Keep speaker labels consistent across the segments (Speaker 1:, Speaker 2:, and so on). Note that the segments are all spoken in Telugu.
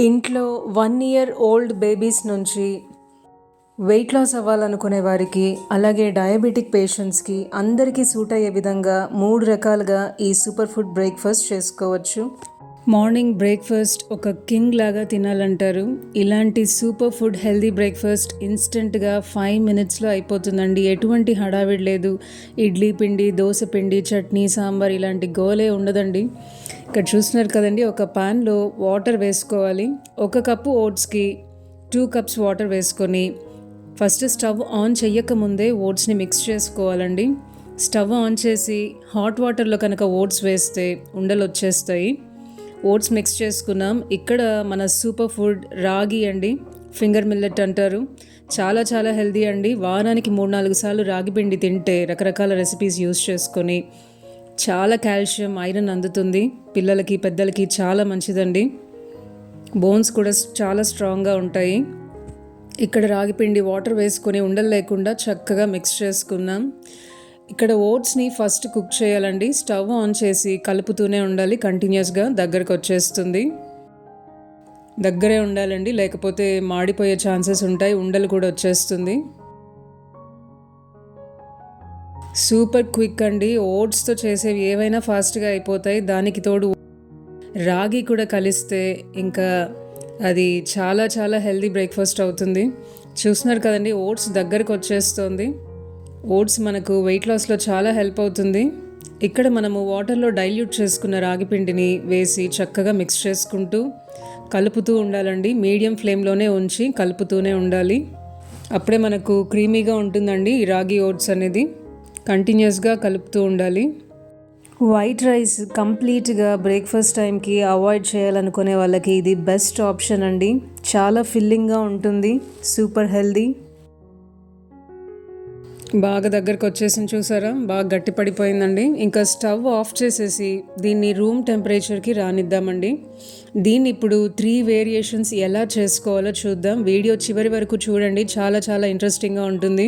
Speaker 1: ఇంట్లో 1 ఇయర్ ఓల్డ్ బేబీస్ నుంచి వెయిట్ లాస్ అవ్వాలనుకునే వారికి, అలాగే డయాబెటిక్ పేషెంట్స్కి అందరికీ సూట్ అయ్యే విధంగా 3 రకాలుగా ఈ సూపర్ ఫుడ్ బ్రేక్ఫాస్ట్ చేసుకోవచ్చు. మార్నింగ్ బ్రేక్ఫాస్ట్ ఒక కింగ్ లాగా తినాలంటారు. ఇలాంటి సూపర్ ఫుడ్ హెల్దీ బ్రేక్ఫాస్ట్ ఇన్స్టెంట్గా 5 మినిట్స్లో అయిపోతుందండి. ఎటువంటి హడావిడి లేదు. ఇడ్లీ పిండి, దోశ పిండి, చట్నీ, సాంబార్ ఇలాంటి గోలే ఉండదండి. ఇక్కడ చూస్తున్నారు కదండి, ఒక పాన్లో వాటర్ వేసుకోవాలి. 1 కప్పు ఓట్స్కి 2 కప్స్ వాటర్ వేసుకొని ఫస్ట్ స్టవ్ ఆన్ చెయ్యకముందే ఓట్స్ని మిక్స్ చేసుకోవాలండి. స్టవ్ ఆన్ చేసి హాట్ వాటర్లో కనుక ఓట్స్ వేస్తే ఉండలు వచ్చేస్తాయి. ఓట్స్ మిక్స్ చేసుకున్నాం. ఇక్కడ మన సూపర్ ఫుడ్ రాగి అండి, ఫింగర్ మిల్లెట్ అంటారు. చాలా చాలా హెల్దీ అండి. వారానికి 3-4 సార్లు రాగి పిండి తింటే రకరకాల రెసిపీస్ యూస్ చేసుకొని చాలా కాల్షియం, ఐరన్ అందుతుంది. పిల్లలకి, పెద్దలకి చాలా మంచిదండి. బోన్స్ కూడా చాలా స్ట్రాంగ్గా ఉంటాయి. ఇక్కడ రాగి పిండి వాటర్ వేసుకొని ఉండలు లేకుండా చక్కగా మిక్స్ చేసుకున్నాం. ఇక్కడ ఓట్స్ని ఫస్ట్ కుక్ చేయాలండి. స్టవ్ ఆన్ చేసి కలుపుతూనే ఉండాలి. కంటిన్యూస్గా దగ్గరకు వచ్చేస్తుంది. దగ్గరే ఉండాలండి, లేకపోతే మాడిపోయే ఛాన్సెస్ ఉంటాయి. ఉండలు కూడా వచ్చేస్తుంది. సూపర్ క్విక్ అండి. ఓట్స్తో చేసేవి ఏవైనా ఫాస్ట్గా అయిపోతాయి. దానికి తోడు రాగి కూడా కలిస్తే ఇంకా అది చాలా చాలా హెల్దీ బ్రేక్ఫాస్ట్ అవుతుంది. చూస్తున్నారు కదండి, ఓట్స్ దగ్గరకు వచ్చేస్తుంది. ఓట్స్ మనకు వెయిట్ లాస్లో చాలా హెల్ప్ అవుతుంది. ఇక్కడ మనము వాటర్లో డైల్యూట్ చేసుకున్న రాగి పిండిని వేసి చక్కగా మిక్స్ చేసుకుంటూ కలుపుతూ ఉండాలండి. మీడియం ఫ్లేమ్లోనే ఉంచి కలుపుతూనే ఉండాలి. అప్పుడే మనకు క్రీమీగా ఉంటుందండి ఈ రాగి ఓట్స్ అనేది. కంటిన్యూస్గా కలుపుతూ ఉండాలి. వైట్ రైస్ కంప్లీట్గా బ్రేక్ఫాస్ట్ టైంకి అవాయిడ్ చేయాలనుకునే వాళ్ళకి ఇది బెస్ట్ ఆప్షన్ అండి. చాలా ఫిల్లింగ్గా ఉంటుంది, సూపర్ హెల్దీ. బాగా దగ్గరకు వచ్చేసింది చూసారా, బాగా గట్టి పడిపోయిందండి. ఇంకా స్టవ్ ఆఫ్ చేసేసి దీన్ని రూమ్ టెంపరేచర్కి రానిద్దామండి. దీన్ని ఇప్పుడు 3 వేరియేషన్స్ ఎలా చేసుకోవాలో చూద్దాం. వీడియో చివరి వరకు చూడండి, చాలా చాలా ఇంట్రెస్టింగ్గా ఉంటుంది.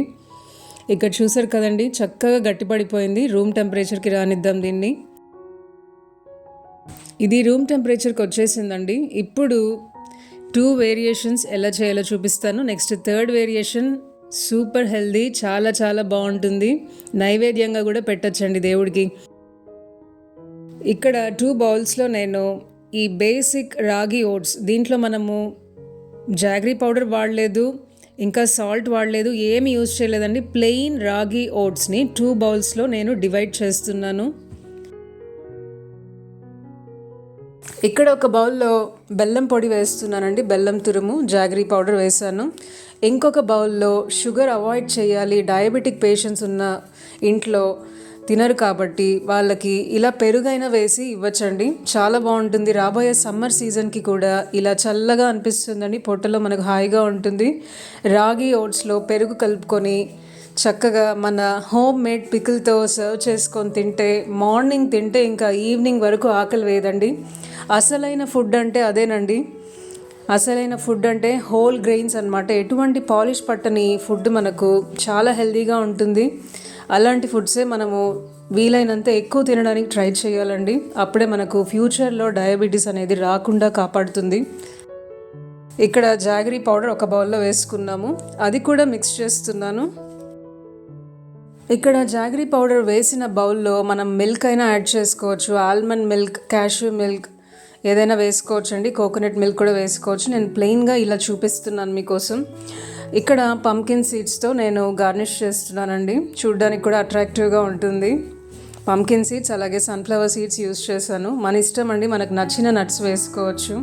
Speaker 1: ఇక్కడ చూసారు కదండి, చక్కగా గట్టిపడిపోయింది. రూమ్ టెంపరేచర్కి రానిద్దాం దీన్ని. ఇది రూమ్ టెంపరేచర్కి వచ్చేసిందండి. ఇప్పుడు 2 వేరియేషన్స్ ఎలా చేయాలో చూపిస్తాను. Next 3rd variation super healthy, చాలా చాలా బాగుంటుంది. నైవేద్యంగా కూడా పెట్టచ్చండి దేవుడికి. ఇక్కడ 2 బౌల్స్లో నేను ఈ బేసిక్ రాగి ఓట్స్, దీంట్లో మనము జాగరీ పౌడర్ వాడలేదు, ఇంకా సాల్ట్ వాడలేదు, ఏమి యూజ్ చేయలేదండి. ప్లెయిన్ రాగి ఓట్స్ని 2 బౌల్స్లో నేను డివైడ్ చేస్తున్నాను. ఇక్కడ ఒక బౌల్లో బెల్లం పొడి వేస్తున్నానండి, బెల్లం తురుము, జాగరీ పౌడర్ వేసాను. ఇంకొక బౌల్లో షుగర్ అవాయిడ్ చేయాలి, డయాబెటిక్ పేషెంట్స్ ఉన్న ఇంట్లో తినరు కాబట్టి వాళ్ళకి ఇలా పెరుగైనా వేసి ఇవ్వచ్చండి. చాలా బాగుంటుంది. రాబోయే సమ్మర్ సీజన్కి కూడా ఇలా చల్లగా అనిపిస్తుందండి, పొట్టలో మనకు హాయిగా ఉంటుంది. రాగి ఓట్స్లో పెరుగు కలుపుకొని చక్కగా మన హోమ్ మేడ్ పికిల్తో సర్వ్ చేసుకొని తింటే, మార్నింగ్ తింటే ఇంకా ఈవినింగ్ వరకు ఆకలి వేయదండి. అసలైన ఫుడ్ అంటే అదేనండి. అసలైన ఫుడ్ అంటే హోల్ గ్రెయిన్స్ అన్నమాట. ఎటువంటి పాలిష్ పట్టని ఫుడ్ మనకు చాలా హెల్దీగా ఉంటుంది. అలాంటి ఫుడ్సే మనము వీలైనంత ఎక్కువ తినడానికి ట్రై చేయాలండి. అప్పుడే మనకు ఫ్యూచర్లో డయాబెటీస్ అనేది రాకుండా కాపాడుతుంది. ఇక్కడ జాగరీ పౌడర్ ఒక బౌల్లో వేసుకున్నాము, అది కూడా మిక్స్ చేస్తున్నాను. ఇక్కడ జాగరీ పౌడర్ వేసిన బౌల్లో మనం మిల్క్ అయినా యాడ్ చేసుకోవచ్చు. ఆల్మండ్ మిల్క్, క్యాష్యూ మిల్క్ ఏదైనా వేసుకోవచ్చు అండి. కోకోనట్ మిల్క్ కూడా వేసుకోవచ్చు. నేను ప్లెయిన్గా ఇలా చూపిస్తున్నాను మీకోసం. ఇక్కడ పంకిన్ సీడ్స్తో నేను గార్నిష్ చేస్తున్నానండి. చూడ్డానికి కూడా అట్రాక్టివ్గా ఉంటుంది. పంకిన్ సీడ్స్ అలాగే సన్ఫ్లవర్ సీడ్స్ యూస్ చేశాను. మన ఇష్టం అండి, మనకు నచ్చిన నట్స్ వేసుకోవచ్చు.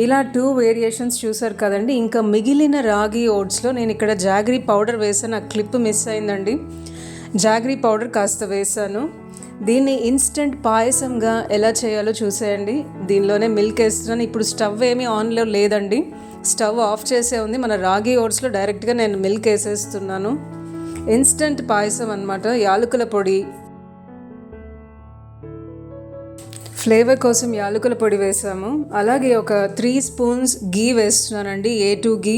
Speaker 1: ఇలా 2 వేరియేషన్స్ చూసారు కదండి. ఇంకా మిగిలిన రాగి ఓట్స్లో నేను ఇక్కడ జాగరీ పౌడర్ వేసాను. ఆ క్లిప్ మిస్ అయిందండి. జాగరీ పౌడర్ కాస్త వేసాను. దీన్ని ఇన్స్టెంట్ పాయసంగా ఎలా చేయాలో చూసేయండి. దీనిలోనే మిల్క్ వేస్తున్నాను. ఇప్పుడు స్టవ్ ఏమీ ఆన్లో లేదండి, స్టవ్ ఆఫ్ చేసే ఉంది. మన రాగి ఓట్స్లో డైరెక్ట్గా నేను మిల్క్ వేసేస్తున్నాను. ఇన్స్టెంట్ పాయసం అన్నమాట. యాలకుల పొడి, ఫ్లేవర్ కోసం యాలకుల పొడి వేసాము. అలాగే ఒక 3 స్పూన్స్ గీ వేస్తున్నానండి, A2 గీ.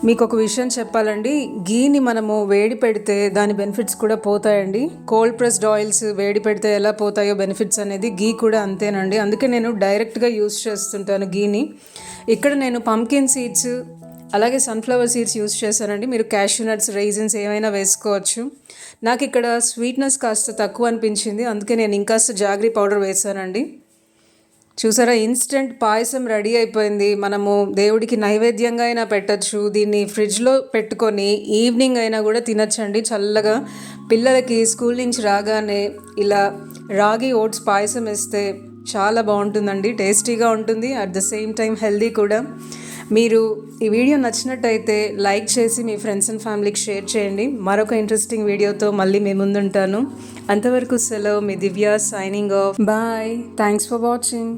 Speaker 1: మీకు ఒక విషయం చెప్పాలండి, గీని మనము వేడి పెడితే దాని బెనిఫిట్స్ కూడా పోతాయండి. కోల్డ్ ప్రెస్డ్ ఆయిల్స్ వేడి పెడితే ఎలా పోతాయో బెనిఫిట్స్ అనేది గీ కూడా అంతేనండి. అందుకే నేను డైరెక్ట్గా యూస్ చేస్తుంటాను గీని. ఇక్కడ నేను పంకిన్ సీడ్స్ అలాగే సన్ఫ్లవర్ సీడ్స్ యూస్ చేశానండి. మీరు క్యాష్యూ నట్స్, రైజిన్స్ ఏమైనా వేసుకోవచ్చు. నాకు ఇక్కడ స్వీట్నెస్ కాస్త తక్కువ అనిపించింది, అందుకే నేను ఇంకాస్త జాగ్రీ పౌడర్ వేసానండి. చూసారా, ఇన్స్టెంట్ పాయసం రెడీ అయిపోయింది. మనము దేవుడికి నైవేద్యంగా అయినా పెట్టచ్చు, దీన్ని ఫ్రిడ్జ్లో పెట్టుకొని ఈవినింగ్ అయినా కూడా తినచ్చండి చల్లగా. పిల్లలకి స్కూల్ నుంచి రాగానే ఇలా రాగి ఓట్స్ పాయసం ఇస్తే చాలా బాగుంటుందండి, టేస్టీగా ఉంటుంది, at the same time healthy కూడా. మీరు ఈ వీడియో నచ్చినట్టయితే లైక్ చేసి మీ ఫ్రెండ్స్ అండ్ ఫ్యామిలీకి షేర్ చేయండి. మరొక ఇంట్రెస్టింగ్ వీడియోతో మళ్ళీ మీ ముందుంటాను. అంతవరకు సెలవు. మీ Divya signing off. Bye. Thanks for watching.